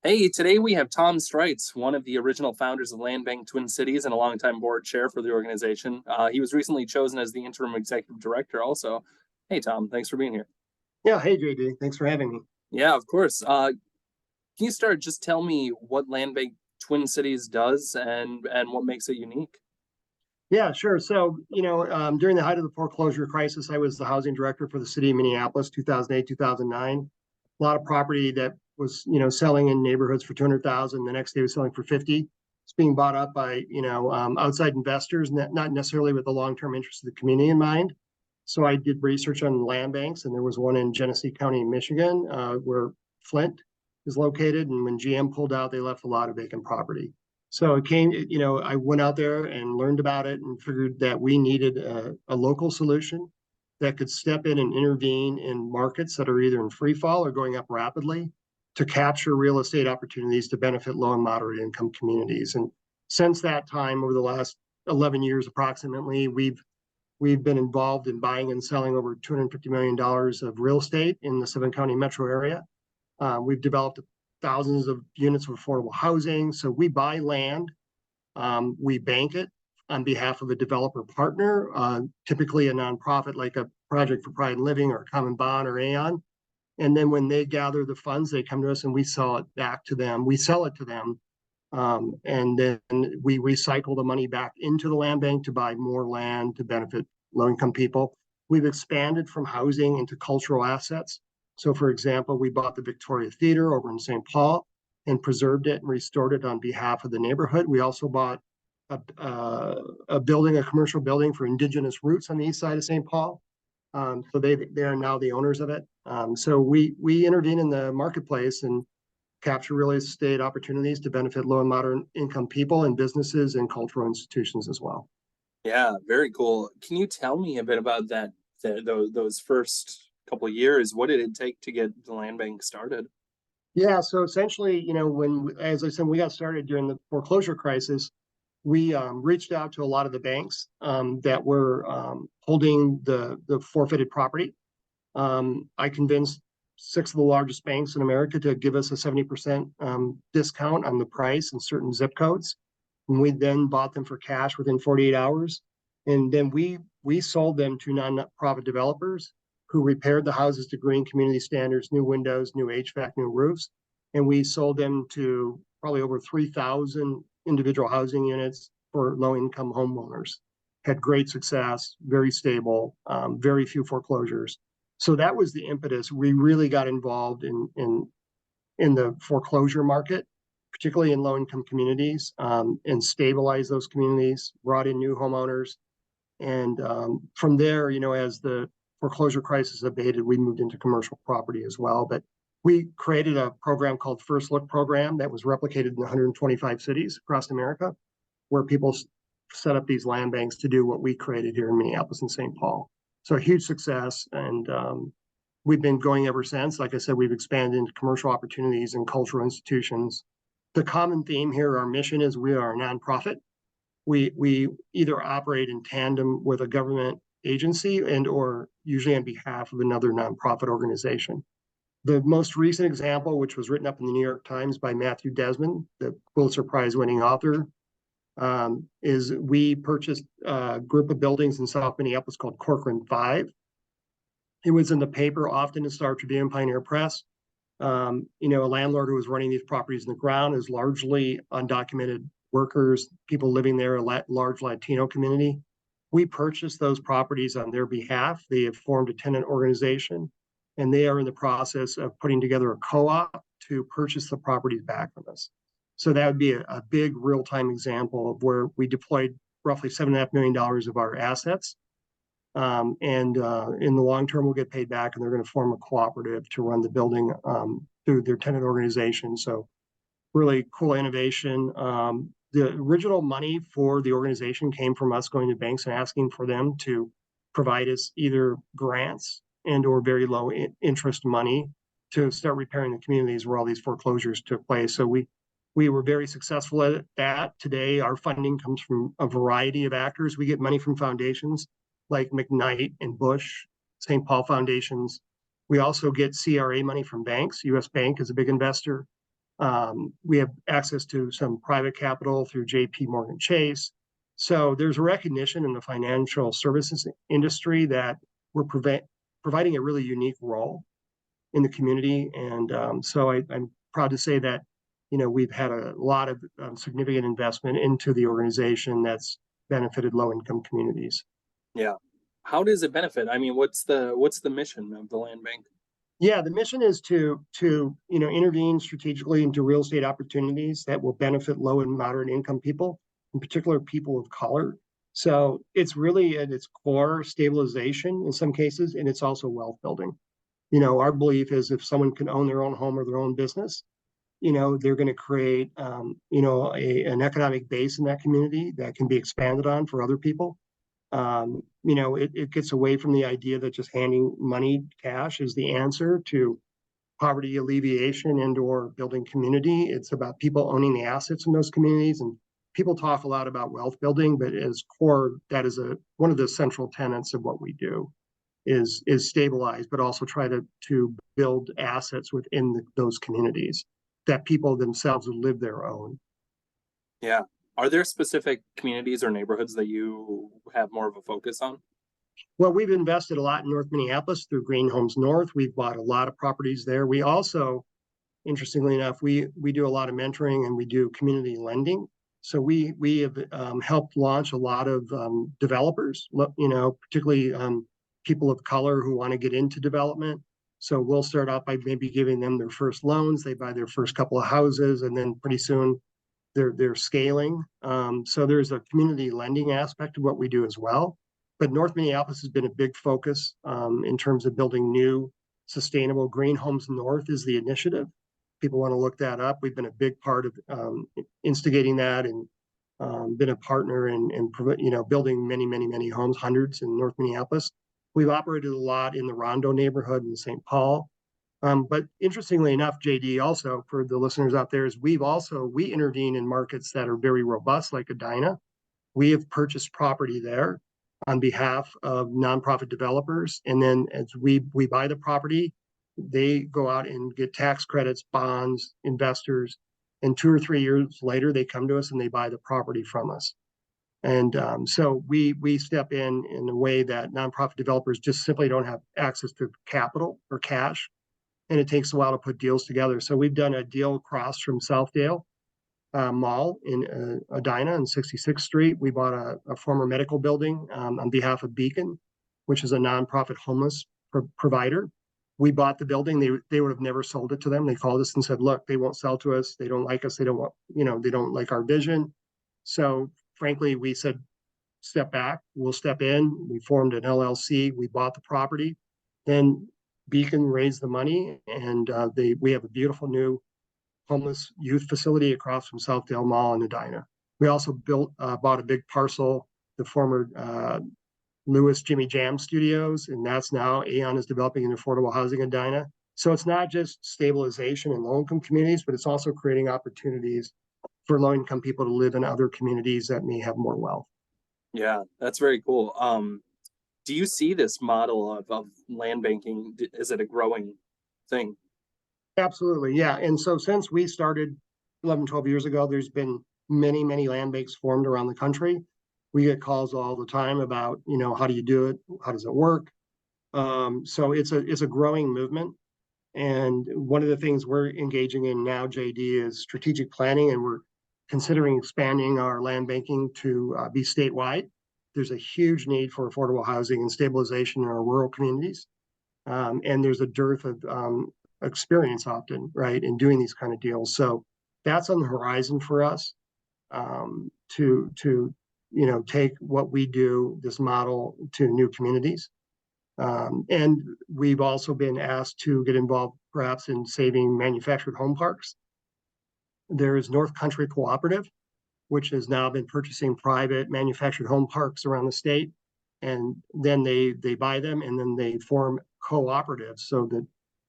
Hey, today we have Tom Streitz, one of the original founders of Land Bank Twin Cities and a longtime board chair for the organization. He was recently chosen as the interim executive director also. Hey, Tom, thanks for being here. Yeah, hey JD, thanks for having me. Yeah, of course. Can you start just tell me what Land Bank Twin Cities does and what makes it unique? Yeah, sure. So, during the height of the foreclosure crisis, I was the housing director for the city of Minneapolis, 2008, 2009. A lot of property that was, selling in neighborhoods for 200,000. The next day was selling for 50. It's being bought up by, outside investors, not necessarily with the long-term interest of the community in mind. So I did research on land banks, and there was one in Genesee County, Michigan, where Flint is located. And when GM pulled out, they left a lot of vacant property. So it came, I went out there and learned about it and figured that we needed a local solution that could step in and intervene in markets that are either in free fall or going up rapidly to capture real estate opportunities to benefit low and moderate income communities. And since that time, over the last 11 years approximately, we've been involved in buying and selling over $250 million of real estate in the 7-county metro area. We've developed thousands of units of affordable housing. So we buy land, we bank it on behalf of a developer partner, typically a nonprofit like a Project for Pride and Living or Common Bond or Aon. And then when they gather the funds, they come to us and we sell it back to them. We sell it to them. And then we recycle the money back into the land bank to buy more land to benefit low-income people. We've expanded from housing into cultural assets. So, for example, we bought the Victoria Theater over in St. Paul and preserved it and restored it on behalf of the neighborhood. We also bought a building, a commercial building for indigenous roots on the east side of St. Paul. So they are now the owners of it. So we intervene in the marketplace and capture real estate opportunities to benefit low and moderate income people and businesses and cultural institutions as well. Yeah, very cool. Can you tell me a bit about those first couple of years? What did it take to get the land bank started? Yeah, so essentially, as I said, we got started during the foreclosure crisis, we reached out to a lot of the banks that were holding the forfeited property. I convinced 6 of the largest banks in America to give us a 70% discount on the price in certain zip codes. And we then bought them for cash within 48 hours. And then we sold them to nonprofit developers who repaired the houses to green community standards, new windows, new HVAC, new roofs. And we sold them to probably over 3,000 individual housing units for low-income homeowners. Had great success, very stable, very few foreclosures. So that was the impetus. We really got involved in the foreclosure market, particularly in low-income communities, and stabilized those communities, brought in new homeowners. And from there, as the foreclosure crisis abated, we moved into commercial property as well. But we created a program called First Look Program that was replicated in 125 cities across America, where people set up these land banks to do what we created here in Minneapolis and St. Paul. So a huge success, and we've been going ever since. Like I said, we've expanded into commercial opportunities and cultural institutions. The common theme here, our mission is we are a nonprofit. We either operate in tandem with a government agency and or usually on behalf of another nonprofit organization. The most recent example, which was written up in the New York Times by Matthew Desmond, the Pulitzer Prize winning author, is we purchased a group of buildings in South Minneapolis called Corcoran 5. It was in the paper, often in Star Tribune, Pioneer Press. A landlord who was running these properties in the ground is largely undocumented workers, people living there, a large Latino community. We purchased those properties on their behalf. They have formed a tenant organization, and they are in the process of putting together a co-op to purchase the properties back from us. So that would be a big real-time example of where we deployed roughly $7.5 million of our assets. And in the long term, we'll get paid back, and they're going to form a cooperative to run the building through their tenant organization. So really cool innovation. The original money for the organization came from us going to banks and asking for them to provide us either grants and or very low interest money to start repairing the communities where all these foreclosures took place. So we were very successful at that. Today, our funding comes from a variety of actors. We get money from foundations like McKnight and Bush, St. Paul foundations. We also get CRA money from banks. US Bank is a big investor. We have access to some private capital through JP Morgan Chase. So there's a recognition in the financial services industry that we're providing a really unique role in the community. And so I'm proud to say that, we've had a lot of significant investment into the organization that's benefited low-income communities. Yeah. How does it benefit? I mean, what's the mission of the land bank? Yeah, the mission is to intervene strategically into real estate opportunities that will benefit low and moderate income people, in particular people of color. So it's really at its core stabilization in some cases, and it's also wealth building. Our belief is if someone can own their own home or their own business, they're going to create an economic base in that community that can be expanded on for other people. It gets away from the idea that just handing money, cash, is the answer to poverty alleviation and or building community. It's about people owning the assets in those communities. And people talk a lot about wealth building, but as core, that is one of the central tenets of what we do is stabilize, but also try to build assets within those communities that people themselves would live their own. Yeah. Are there specific communities or neighborhoods that you have more of a focus on? Well, we've invested a lot in North Minneapolis through Green Homes North. We've bought a lot of properties there. We also, interestingly enough, we do a lot of mentoring and we do community lending. So we have helped launch a lot of developers, particularly people of color who want to get into development. So we'll start out by maybe giving them their first loans. They buy their first couple of houses, and then pretty soon they're scaling. So there's a community lending aspect of what we do as well. But North Minneapolis has been a big focus in terms of building new sustainable Green Homes North is the initiative. People want to look that up. We've been a big part of instigating that and been a partner in building many homes, hundreds in North Minneapolis. We've operated a lot in the Rondo neighborhood in St. Paul. But interestingly enough, JD, also for the listeners out there, is we intervene in markets that are very robust, like Edina. We have purchased property there on behalf of nonprofit developers. And then as we buy the property, they go out and get tax credits, bonds, investors, and 2 or 3 years later, they come to us and they buy the property from us. And so we step in a way that nonprofit developers just simply don't have access to capital or cash. And it takes a while to put deals together. So we've done a deal across from Southdale Mall in Edina on 66th Street. We bought a former medical building on behalf of Beacon, which is a nonprofit homeless provider. We bought the building. They would have never sold it to them. They called us and said, look, they won't sell to us. They don't like us. They don't want, they don't like our vision. So frankly, we said, step back, we'll step in. We formed an LLC. We bought the property. Then Beacon raised the money, and we have a beautiful new homeless youth facility across from Southdale Mall in Edina. We also bought a big parcel, the former Lewis Jimmy Jam Studios, and that's now Aon is developing an affordable housing in Edina. So it's not just stabilization in low-income communities, but it's also creating opportunities for low-income people to live in other communities that may have more wealth. Yeah, that's very cool. Do you see this model of land banking? Is it a growing thing? Absolutely, yeah. And so since we started 11, 12 years ago, there's been many land banks formed around the country. We get calls all the time about, how do you do it? How does it work? So it's a growing movement. And one of the things we're engaging in now, JD, is strategic planning, and we're considering expanding our land banking to be statewide. There's a huge need for affordable housing and stabilization in our rural communities. And there's a dearth of experience often, right, in doing these kind of deals. So that's on the horizon for us to take what we do, this model, to new communities. And we've also been asked to get involved perhaps in saving manufactured home parks. There is North Country Cooperative, which has now been purchasing private manufactured home parks around the state. And then they buy them and then they form cooperatives so that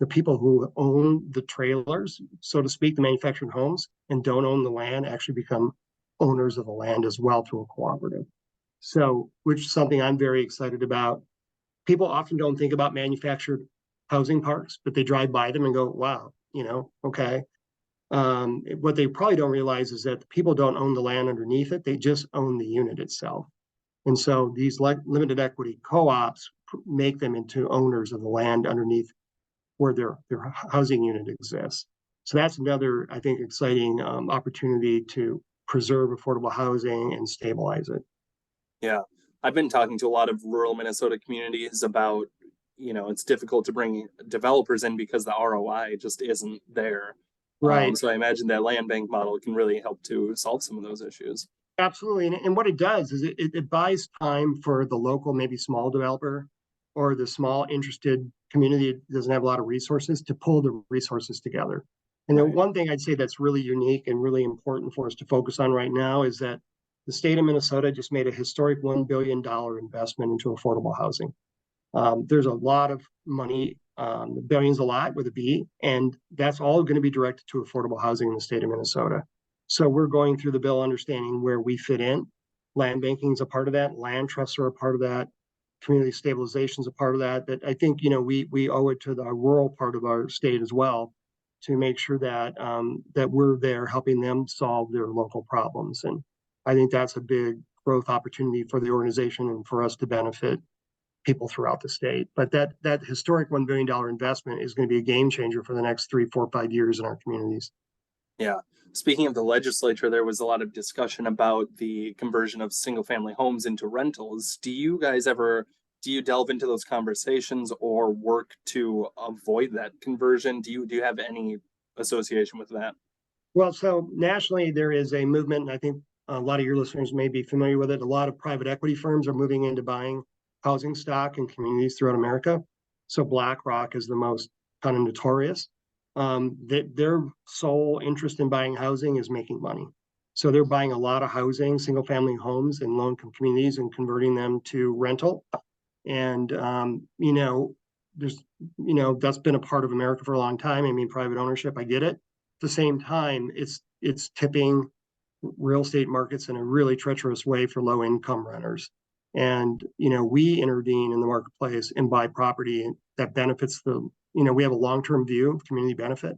the people who own the trailers, so to speak, the manufactured homes, and don't own the land actually become owners of the land as well through a cooperative. So, which is something I'm very excited about. People often don't think about manufactured housing parks, but they drive by them and go, wow, okay. What they probably don't realize is that the people don't own the land underneath it, they just own the unit itself. And so these limited equity co-ops make them into owners of the land underneath where their housing unit exists. So that's another, I think, exciting opportunity to preserve affordable housing and stabilize it. Yeah. I've been talking to a lot of rural Minnesota communities about, it's difficult to bring developers in because the ROI just isn't there. Right. So I imagine that land bank model can really help to solve some of those issues. Absolutely. And what it does is it buys time for the local, maybe small developer or the small interested community that doesn't have a lot of resources to pull the resources together. And the Right. one thing I'd say that's really unique and really important for us to focus on right now is that the state of Minnesota just made a historic $1 billion investment into affordable housing. There's a lot of money, billions a lot with a B, and that's all going to be directed to affordable housing in the state of Minnesota. So we're going through the bill understanding where we fit in. Land banking is a part of that. Land trusts are a part of that. Community stabilization is a part of that. But I think we owe it to the rural part of our state as well to make sure that that we're there helping them solve their local problems. And I think that's a big growth opportunity for the organization and for us to benefit people throughout the state. But that historic $1 billion investment is going to be a game changer for the next 3, 4, 5 years in our communities. Yeah. Speaking of the legislature, there was a lot of discussion about the conversion of single family homes into rentals. Do you delve into those conversations or work to avoid that conversion? Do you have any association with that? Well, so nationally, there is a movement, and I think a lot of your listeners may be familiar with it. A lot of private equity firms are moving into buying housing stock in communities throughout America. So BlackRock is the most kind of notorious. Their sole interest in buying housing is making money. So they're buying a lot of housing, single family homes in low income communities and converting them to rental. And, that's been a part of America for a long time. I mean, private ownership, I get it. At the same time, it's tipping real estate markets in a really treacherous way for low income renters. And, we intervene in the marketplace and buy property that benefits we have a long-term view of community benefit.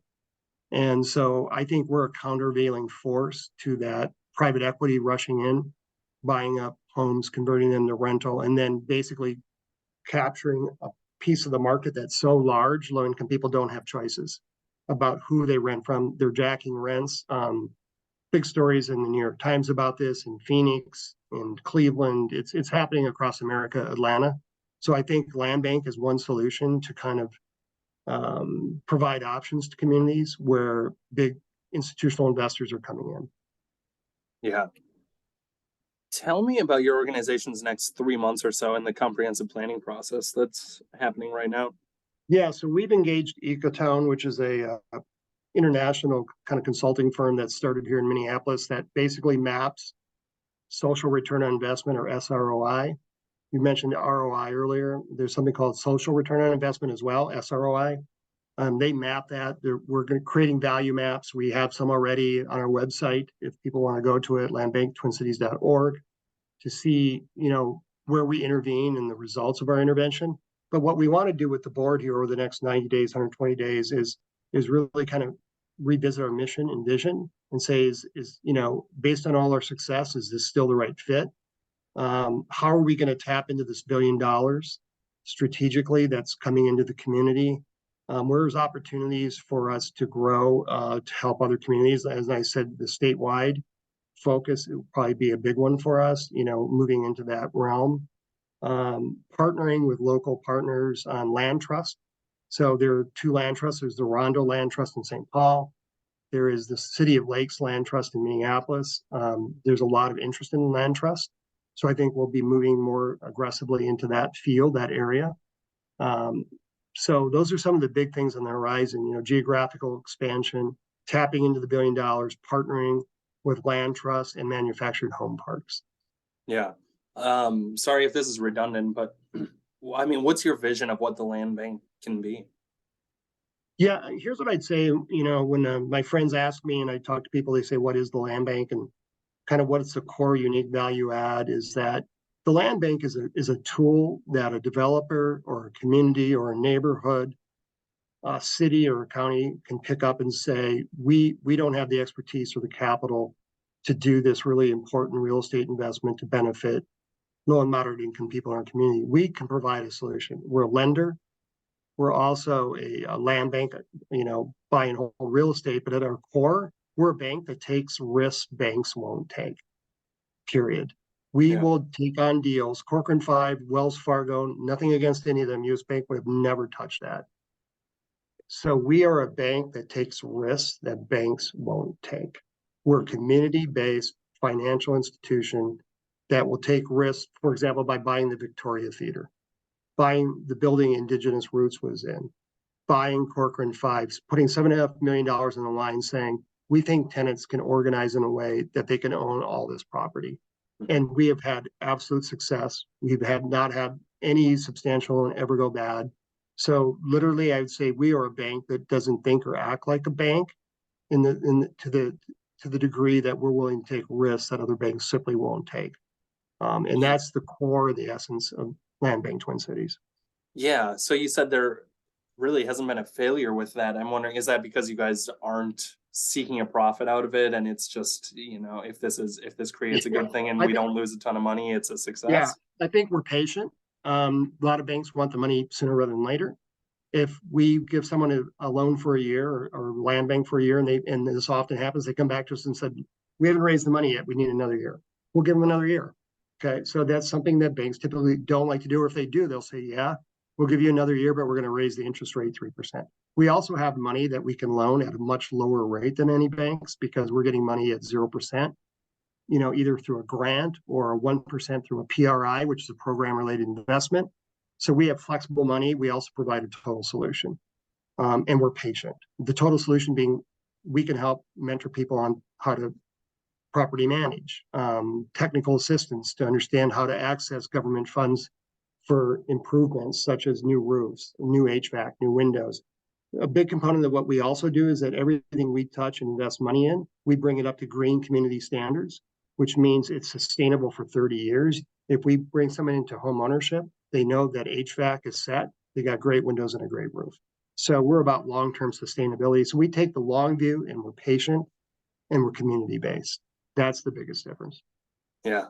And so I think we're a countervailing force to that private equity rushing in, buying up homes, converting them to rental, and then basically capturing a piece of the market that's so large, low income people don't have choices about who they rent from. They're jacking rents. Big stories in the New York Times about this, in Phoenix, in Cleveland. It's happening across America, Atlanta. So I think land bank is one solution to kind of provide options to communities where big institutional investors are coming in. Yeah. Tell me about your organization's next 3 months or so in the comprehensive planning process that's happening right now. Yeah, so we've engaged Ecotown, which is a international kind of consulting firm that started here in Minneapolis that basically maps social return on investment, or SROI. You mentioned ROI earlier. There's something called social return on investment as well, SROI. They map that. We're creating value maps. We have some already on our website if people want to go to it, landbanktwincities.org, to see where we intervene and the results of our intervention. But what we want to do with the board here over the next 90 days, 120 days is really kind of revisit our mission and vision and say, is based on all our success, is this still the right fit? How are we going to tap into this $1 billion strategically that's coming into the community? Where's opportunities for us to grow to help other communities? As I said, the statewide focus will probably be a big one for us, moving into that realm. Partnering with local partners on land trust. So there are 2 land trusts. There's the Rondo Land Trust in St. Paul. There is the City of Lakes Land Trust in Minneapolis. There's a lot of interest in land trust. So I think we'll be moving more aggressively into that field, that area. So those are some of the big things on the horizon, geographical expansion, tapping into the $1 billion, partnering with land trusts and manufactured home parks. Yeah. Sorry if this is redundant, but I mean, what's your vision of what the land bank can be? Yeah, here's what I'd say. When my friends ask me and I talk to people, they say, what is the land bank? And kind of what's the core unique value add is that the land bank is a tool that a developer or a community or a neighborhood a city or a county can pick up and say, we don't have the expertise or the capital to do this really important real estate investment to benefit low and moderate income people in our community. We can provide a solution. We're a lender. We're also a land bank, buying whole real estate, but at our core, we're a bank that takes risks banks won't take, period. We Yeah. will take on deals. Corcoran 5, Wells Fargo, nothing against any of them. US Bank would have never touched that. So we are a bank that takes risks that banks won't take. We're a community-based financial institution that will take risks, for example, by buying the Victoria Theater, buying the building Indigenous Roots was in, buying Corcoran 5s, putting $7.5 million in the line saying, we think tenants can organize in a way that they can own all this property. And we have had absolute success. We've not had any substantial and ever go bad. So literally, I would say we are a bank that doesn't think or act like a bank to the degree that we're willing to take risks that other banks simply won't take. And that's the core, the essence of Land Bank Twin Cities. Yeah. So you said there really hasn't been a failure with that. I'm wondering, is that because you guys aren't seeking a profit out of it, and it's just, if this creates a good thing and we don't lose a ton of money, it's a success? Yeah, I think we're patient. A lot of banks want the money sooner rather than later. If we give someone a loan for a year or land bank for a year, and this often happens, they come back to us and said, we haven't raised the money yet, we need another year. We'll give them another year. Okay, so that's something that banks typically don't like to do, or if they do, they'll say, yeah, we'll give you another year, but we're going to raise the interest rate 3%. We also have money that we can loan at a much lower rate than any banks because we're getting money at 0%, either through a grant or a 1% through a PRI, which is a program-related investment. So we have flexible money. We also provide a total solution, and we're patient. The total solution being we can help mentor people on how to property manage, technical assistance to understand how to access government funds for improvements such as new roofs, new HVAC, new windows. A big component of what we also do is that everything we touch and invest money in, we bring it up to green community standards, which means it's sustainable for 30 years. If we bring someone into home ownership, they know that HVAC is set, they got great windows and a great roof. So we're about long-term sustainability. So we take the long view, and we're patient, and we're community-based. That's the biggest difference. Yeah.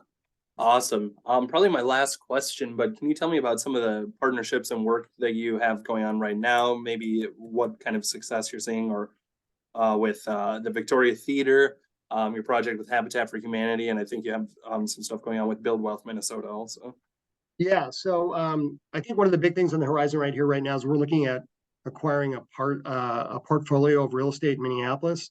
Awesome. Probably my last question, but can you tell me about some of the partnerships and work that you have going on right now? Maybe what kind of success you're seeing, or with the Victoria Theater, your project with Habitat for Humanity, and I think you have some stuff going on with Build Wealth Minnesota also. Yeah, so I think one of the big things on the horizon right now is we're looking at acquiring a portfolio of real estate in Minneapolis,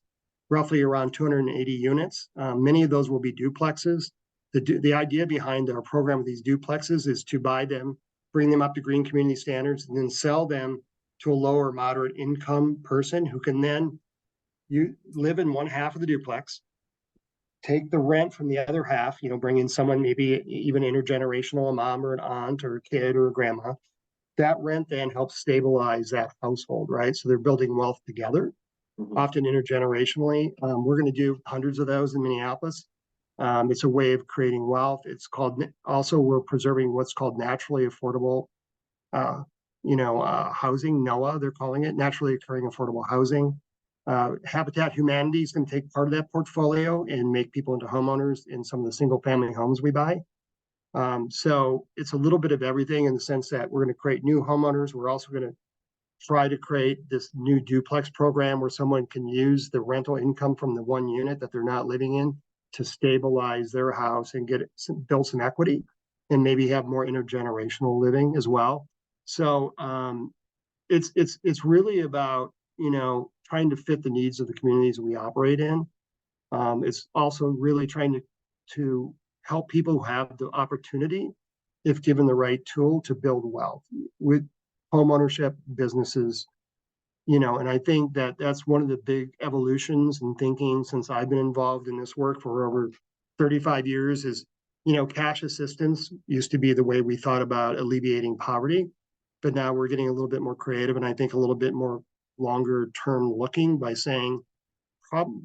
roughly around 280 units. Many of those will be duplexes. The idea behind our program with these duplexes is to buy them, bring them up to green community standards, and then sell them to a lower moderate income person who can then live in one half of the duplex, take the rent from the other half, bring in someone, maybe even intergenerational, a mom or an aunt or a kid or a grandma. That rent then helps stabilize that household, right? So they're building wealth together, often intergenerationally. We're going to do hundreds of those in Minneapolis. It's a way of creating wealth. It's called, also we're preserving what's called naturally affordable, housing, NOAA, they're calling it, naturally occurring affordable housing. Habitat Humanity is going to take part of that portfolio and make people into homeowners in some of the single family homes we buy. So it's a little bit of everything in the sense that we're going to create new homeowners. We're also going to try to create this new duplex program where someone can use the rental income from the one unit that they're not living in to stabilize their house and build some equity and maybe have more intergenerational living as well. So it's really about, trying to fit the needs of the communities we operate in. It's also really trying to help people who have the opportunity, if given the right tool, to build wealth with homeownership, businesses, and I think that that's one of the big evolutions in thinking since I've been involved in this work for over 35 years is, cash assistance used to be the way we thought about alleviating poverty, but now we're getting a little bit more creative, and I think a little bit more longer term looking by saying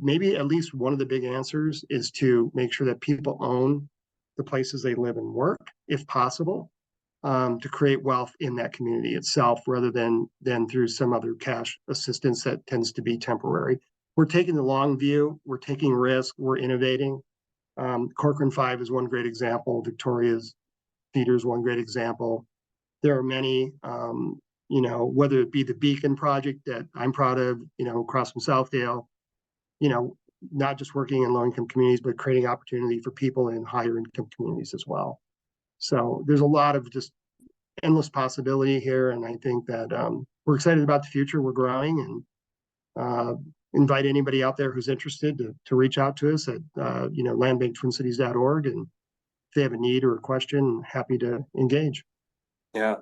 maybe at least one of the big answers is to make sure that people own the places they live and work, if possible. to create wealth in that community itself, rather than through some other cash assistance that tends to be temporary. We're taking the long view. We're taking risk. We're innovating. Corcoran 5 is one great example. Victoria's Theater is one great example. There are many, whether it be the Beacon project that I'm proud of, across from Southdale, not just working in low-income communities, but creating opportunity for people in higher income communities as well. So there's a lot of just endless possibility here. And I think that we're excited about the future. We're growing, and invite anybody out there who's interested to reach out to us at, landbanktwincities.org. And if they have a need or a question, happy to engage. Yeah.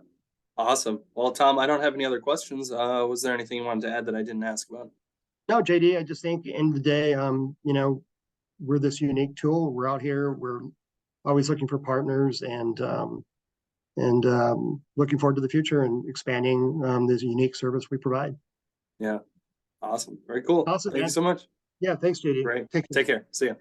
Awesome. Well, Tom, I don't have any other questions. Was there anything you wanted to add that I didn't ask about? No, JD, I just think at the end of the day, we're this unique tool. We're out here. We're always looking for partners, and looking forward to the future and expanding this unique service we provide. Yeah. Awesome. Very cool. Awesome, Thank man. you so much. Yeah, thanks, JD. Great. Take care. Take care. See ya.